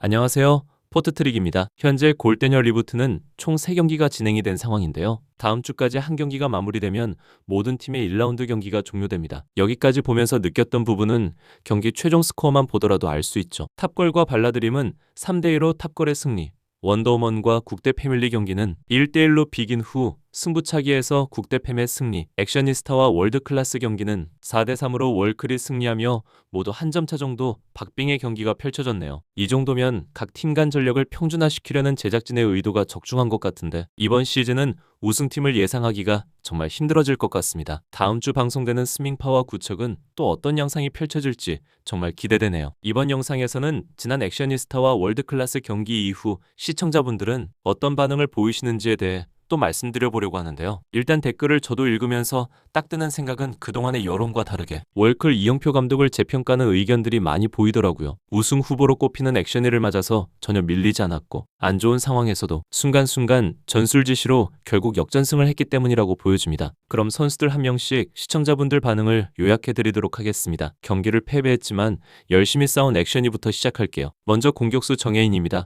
안녕하세요. 포트트릭입니다. 현재 골대녀 리부트는 총 3경기가 진행이 된 상황인데요. 다음 주까지 한 경기가 마무리되면 모든 팀의 1라운드 경기가 종료됩니다. 여기까지 보면서 느꼈던 부분은 경기 최종 스코어만 보더라도 알 수 있죠. 탑걸과 발라드림은 3대1로 탑걸의 승리, 원더우먼과 국대패밀리 경기는 1대1로 비긴 후 승부차기에서 국대패의 승리, 액셔니스타와 월드클래스 경기는 4대3으로 월클이 승리하며 모두 한 점 차 정도 박빙의 경기가 펼쳐졌네요. 이 정도면 각 팀 간 전력을 평준화시키려는 제작진의 의도가 적중한 것 같은데 이번 시즌은 우승팀을 예상하기가 정말 힘들어질 것 같습니다. 다음 주 방송되는 스밍파와 구척은 또 어떤 양상이 펼쳐질지 정말 기대되네요. 이번 영상에서는 지난 액셔니스타와 월드클래스 경기 이후 시청자분들은 어떤 반응을 보이시는지에 대해 또 말씀드려보려고 하는데요. 일단 댓글을 저도 읽으면서 딱 드는 생각은 그동안의 여론과 다르게 월클 이영표 감독을 재평가하는 의견들이 많이 보이더라고요. 우승 후보로 꼽히는 액션이를 맞아서 전혀 밀리지 않았고 안 좋은 상황에서도 순간순간 전술지시로 결국 역전승을 했기 때문이라고 보여집니다. 그럼 선수들 한 명씩 시청자분들 반응을 요약해드리도록 하겠습니다. 경기를 패배했지만 열심히 싸운 액션이부터 시작할게요. 먼저 공격수 정혜인입니다.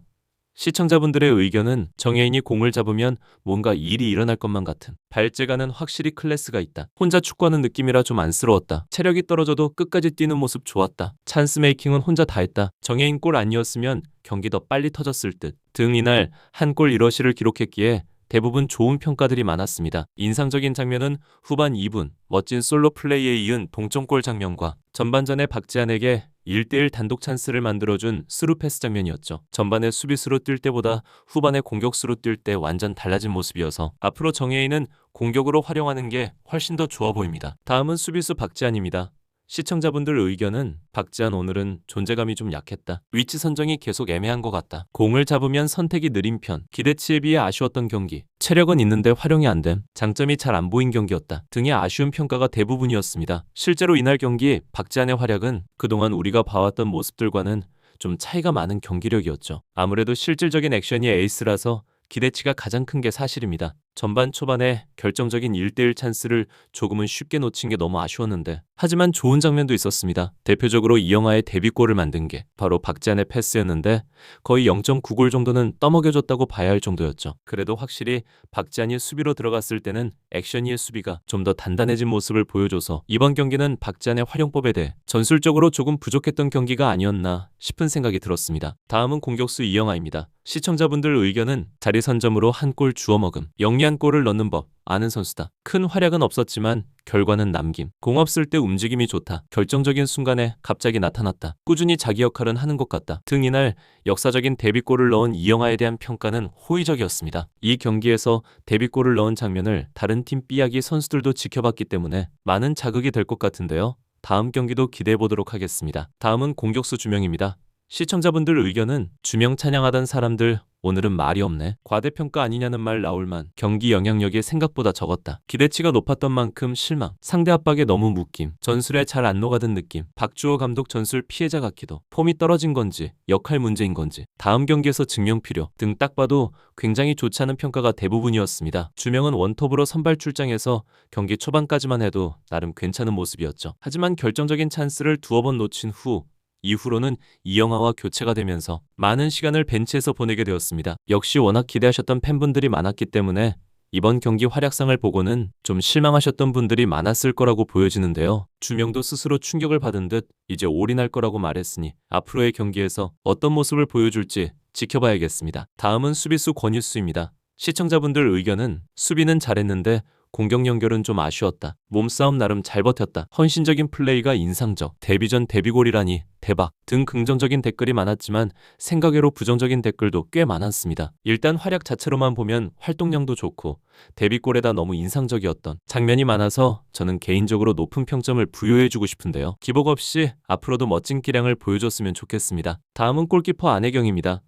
시청자분들의 의견은 정혜인이 공을 잡으면 뭔가 일이 일어날 것만 같은, 발재간은 확실히 클래스가 있다, 혼자 축구하는 느낌이라 좀 안쓰러웠다, 체력이 떨어져도 끝까지 뛰는 모습 좋았다, 찬스 메이킹은 혼자 다 했다, 정혜인 골 아니었으면 경기 더 빨리 터졌을 듯 등 이날 한 골 1어시를 기록했기에 대부분 좋은 평가들이 많았습니다. 인상적인 장면은 후반 2분 멋진 솔로 플레이에 이은 동점골 장면과 전반전에 박지한에게 1대1 단독 찬스를 만들어준 스루 패스 장면이었죠. 전반에 수비수로 뛸 때보다 후반에 공격수로 뛸 때 완전 달라진 모습이어서 앞으로 정혜인은 공격으로 활용하는 게 훨씬 더 좋아 보입니다. 다음은 수비수 박지한입니다. 시청자분들 의견은 박지한 오늘은 존재감이 좀 약했다, 위치 선정이 계속 애매한 것 같다, 공을 잡으면 선택이 느린 편, 기대치에 비해 아쉬웠던 경기, 체력은 있는데 활용이 안 됨, 장점이 잘 안 보인 경기였다 등의 아쉬운 평가가 대부분이었습니다. 실제로 이날 경기 박지한의 활약은 그동안 우리가 봐왔던 모습들과는 좀 차이가 많은 경기력이었죠. 아무래도 실질적인 액션이 에이스라서 기대치가 가장 큰 게 사실입니다. 전반 초반에 결정적인 1대1 찬스를 조금은 쉽게 놓친 게 너무 아쉬웠는데, 하지만 좋은 장면도 있었습니다. 대표적으로 이영하의 데뷔골을 만든 게 바로 박지한의 패스였는데 거의 0.9골 정도는 떠먹여줬다고 봐야 할 정도였죠. 그래도 확실히 박지한이 수비로 들어갔을 때는 액션이의 수비가 좀 더 단단해진 모습을 보여줘서 이번 경기는 박지한의 활용법에 대해 전술적으로 조금 부족했던 경기가 아니었나 싶은 생각이 들었습니다. 다음은 공격수 이영하입니다. 시청자분들 의견은 자리 선점으로 한 골 주워 먹음, 영리한 골을 넣는 법 아는 선수다, 큰 활약은 없었지만 결과는 남김, 공 없을 때 움직임이 좋다, 결정적인 순간에 갑자기 나타났다, 꾸준히 자기 역할은 하는 것 같다 등 이날 역사적인 데뷔골을 넣은 이영하에 대한 평가는 호의적이었습니다. 이 경기에서 데뷔골을 넣은 장면을 다른 팀 삐약이 선수들도 지켜봤기 때문에 많은 자극이 될 것 같은데요. 다음 경기도 기대해보도록 하겠습니다. 다음은 공격수 주명입니다. 시청자분들 의견은 주명 찬양하던 사람들 오늘은 말이 없네, 과대평가 아니냐는 말 나올만, 경기 영향력이 생각보다 적었다, 기대치가 높았던 만큼 실망, 상대 압박에 너무 묶임, 전술에 잘 안 녹아든 느낌, 박주호 감독 전술 피해자 같기도, 폼이 떨어진 건지 역할 문제인 건지 다음 경기에서 증명 필요 등 딱 봐도 굉장히 좋지 않은 평가가 대부분이었습니다. 주명은 원톱으로 선발 출장해서 경기 초반까지만 해도 나름 괜찮은 모습이었죠. 하지만 결정적인 찬스를 두어 번 놓친 후 이후로는 이영하와 교체가 되면서 많은 시간을 벤치에서 보내게 되었습니다. 역시 워낙 기대하셨던 팬분들이 많았기 때문에 이번 경기 활약상을 보고는 좀 실망하셨던 분들이 많았을 거라고 보여지는데요. 주명도 스스로 충격을 받은 듯 이제 올인할 거라고 말했으니 앞으로의 경기에서 어떤 모습을 보여줄지 지켜봐야겠습니다. 다음은 수비수 권유수입니다. 시청자분들 의견은 수비는 잘했는데 공격 연결은 좀 아쉬웠다, 몸싸움 나름 잘 버텼다, 헌신적인 플레이가 인상적, 데뷔전 데뷔골이라니 대박 등 긍정적인 댓글이 많았지만 생각외로 부정적인 댓글도 꽤 많았습니다. 일단 활약 자체로만 보면 활동량도 좋고 데뷔골에다 너무 인상적이었던 장면이 많아서 저는 개인적으로 높은 평점을 부여해주고 싶은데요. 기복 없이 앞으로도 멋진 기량을 보여줬으면 좋겠습니다. 다음은 골키퍼 안혜경입니다.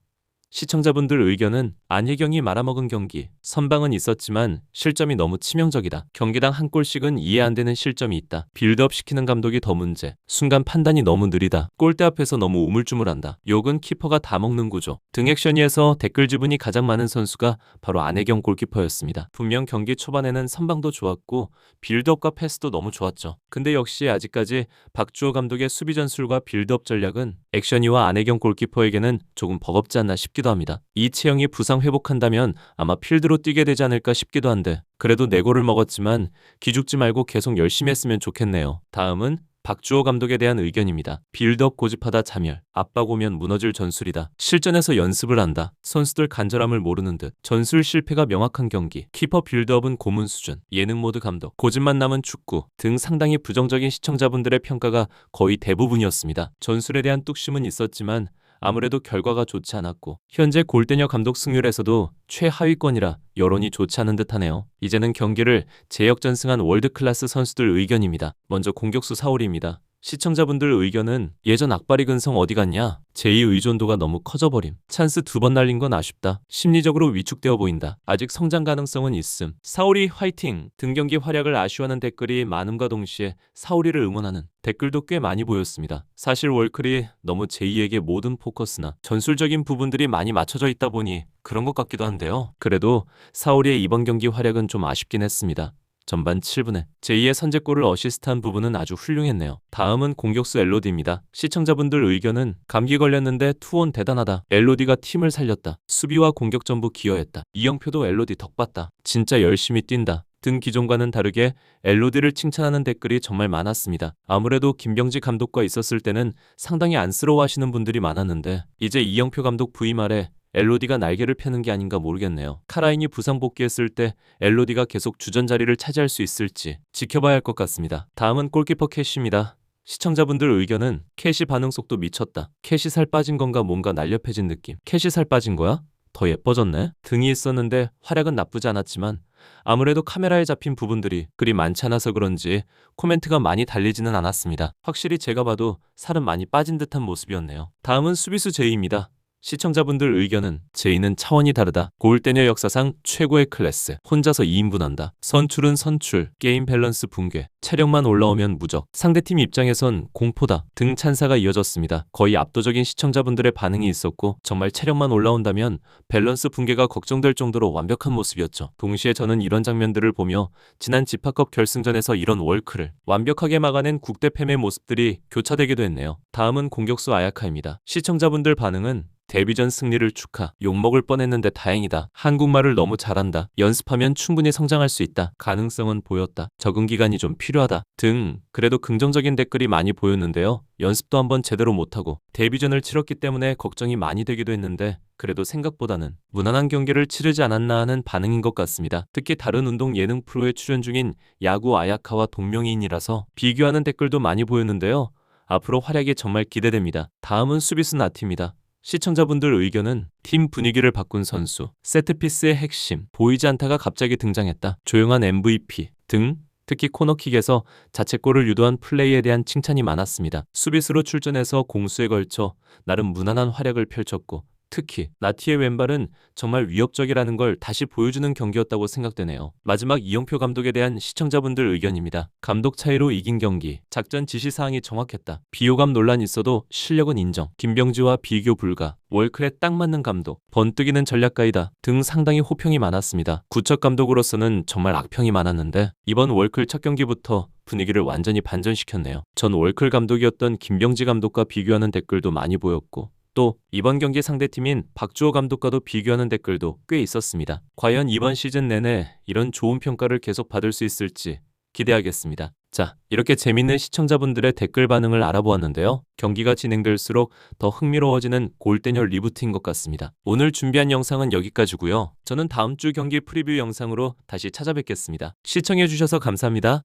시청자분들 의견은 안혜경이 말아먹은 경기, 선방은 있었지만 실점이 너무 치명적이다. 경기당 한 골씩은 이해 안 되는 실점이 있다. 빌드업 시키는 감독이 더 문제. 순간 판단이 너무 느리다. 골대 앞에서 너무 우물쭈물한다. 욕은 키퍼가 다 먹는 구조. 등 액션위에서 댓글 지분이 가장 많은 선수가 바로 안혜경 골키퍼였습니다. 분명 경기 초반에는 선방도 좋았고 빌드업과 패스도 너무 좋았죠. 근데 역시 아직까지 박주호 감독의 수비 전술과 빌드업 전략은 액션이와 안혜경 골키퍼에게는 조금 버겁지 않나 싶기도 합니다. 이채영이 부상 회복한다면 아마 필드로 뛰게 되지 않을까 싶기도 한데 그래도 4골을 먹었지만 기죽지 말고 계속 열심히 했으면 좋겠네요. 다음은 박주호 감독에 대한 의견입니다. 빌드업 고집하다 자멸, 압박 오면 무너질 전술이다. 실전에서 연습을 한다. 선수들 간절함을 모르는 듯. 전술 실패가 명확한 경기. 키퍼 빌드업은 고문 수준. 예능 모드 감독. 고집만 남은 축구 등 상당히 부정적인 시청자분들의 평가가 거의 대부분이었습니다. 전술에 대한 뚝심은 있었지만 아무래도 결과가 좋지 않았고 현재 골대녀 감독 승률에서도 최하위권이라 여론이 좋지 않은 듯하네요. 이제는 경기를 재역전승한 월드클래스 선수들 의견입니다. 먼저 공격수 사울입니다. 시청자분들 의견은 예전 악바리 근성 어디 갔냐? 제2 의존도가 너무 커져버림. 찬스 2번 날린 건 아쉽다. 심리적으로 위축되어 보인다. 아직 성장 가능성은 있음. 사울이 화이팅! 등경기 활약을 아쉬워하는 댓글이 많음과 동시에 사울이를 응원하는 댓글도 꽤 많이 보였습니다. 사실 월클이 너무 제2에게 모든 포커스나 전술적인 부분들이 많이 맞춰져 있다 보니 그런 것 같기도 한데요. 그래도 사울이의 이번 경기 활약은 좀 아쉽긴 했습니다. 전반 7분에 제2의 선제골을 어시스트한 부분은 아주 훌륭했네요. 다음은 공격수 엘로디입니다. 시청자분들 의견은 감기 걸렸는데 투혼 대단하다. 엘로디가 팀을 살렸다. 수비와 공격 전부 기여했다. 이영표도 엘로디 덕봤다. 진짜 열심히 뛴다. 등 기존과는 다르게 엘로디를 칭찬하는 댓글이 정말 많았습니다. 아무래도 김병지 감독과 있었을 때는 상당히 안쓰러워하시는 분들이 많았는데 이제 이영표 감독 부임 아래 엘로디가 날개를 펴는 게 아닌가 모르겠네요. 카라인이 부상 복귀했을 때 엘로디가 계속 주전 자리를 차지할 수 있을지 지켜봐야 할 것 같습니다. 다음은 골키퍼 캐시입니다. 시청자분들 의견은 캐시 반응 속도 미쳤다. 캐시 살 빠진 건가 뭔가 날렵해진 느낌. 캐시 살 빠진 거야? 더 예뻐졌네? 등이 있었는데 활약은 나쁘지 않았지만 아무래도 카메라에 잡힌 부분들이 그리 많지 않아서 그런지 코멘트가 많이 달리지는 않았습니다. 확실히 제가 봐도 살은 많이 빠진 듯한 모습이었네요. 다음은 수비수 제이입니다. 시청자분들 의견은 제이는 차원이 다르다. 골대녀 역사상 최고의 클래스. 혼자서 2인분 한다. 선출은 선출. 게임 밸런스 붕괴. 체력만 올라오면 무적. 상대팀 입장에선 공포다. 등 찬사가 이어졌습니다. 거의 압도적인 시청자분들의 반응이 있었고 정말 체력만 올라온다면 밸런스 붕괴가 걱정될 정도로 완벽한 모습이었죠. 동시에 저는 이런 장면들을 보며 지난 지파컵 결승전에서 이런 월크를 완벽하게 막아낸 국대팸의 모습들이 교차되기도 했네요. 다음은 공격수 아야카입니다. 시청자분들 반응은 데뷔전 승리를 축하. 욕먹을 뻔했는데 다행이다. 한국말을 너무 잘한다. 연습하면 충분히 성장할 수 있다. 가능성은 보였다. 적응 기간이 좀 필요하다. 등 그래도 긍정적인 댓글이 많이 보였는데요. 연습도 한번 제대로 못하고 데뷔전을 치렀기 때문에 걱정이 많이 되기도 했는데 그래도 생각보다는 무난한 경기를 치르지 않았나 하는 반응인 것 같습니다. 특히 다른 운동 예능 프로에 출연 중인 야구 아야카와 동명이인이라서 비교하는 댓글도 많이 보였는데요. 앞으로 활약이 정말 기대됩니다. 다음은 수비수 나티입니다. 시청자분들 의견은 팀 분위기를 바꾼 선수, 세트피스의 핵심, 보이지 않다가 갑자기 등장했다. 조용한 MVP 등 특히 코너킥에서 자책골을 유도한 플레이에 대한 칭찬이 많았습니다. 수비수로 출전해서 공수에 걸쳐 나름 무난한 활약을 펼쳤고 특히 나티의 왼발은 정말 위협적이라는 걸 다시 보여주는 경기였다고 생각되네요. 마지막 이영표 감독에 대한 시청자분들 의견입니다. 감독 차이로 이긴 경기, 작전 지시사항이 정확했다. 비호감 논란이 있어도 실력은 인정. 김병지와 비교 불가. 월클에 딱 맞는 감독, 번뜩이는 전략가이다 등 상당히 호평이 많았습니다. 구척 감독으로서는 정말 악평이 많았는데 이번 월클 첫 경기부터 분위기를 완전히 반전시켰네요. 전 월클 감독이었던 김병지 감독과 비교하는 댓글도 많이 보였고 또 이번 경기 상대팀인 박주호 감독과도 비교하는 댓글도 꽤 있었습니다. 과연 이번 시즌 내내 이런 좋은 평가를 계속 받을 수 있을지 기대하겠습니다. 자, 이렇게 재밌는 시청자분들의 댓글 반응을 알아보았는데요. 경기가 진행될수록 더 흥미로워지는 골대녀 리부트인 것 같습니다. 오늘 준비한 영상은 여기까지고요. 저는 다음 주 경기 프리뷰 영상으로 다시 찾아뵙겠습니다. 시청해주셔서 감사합니다.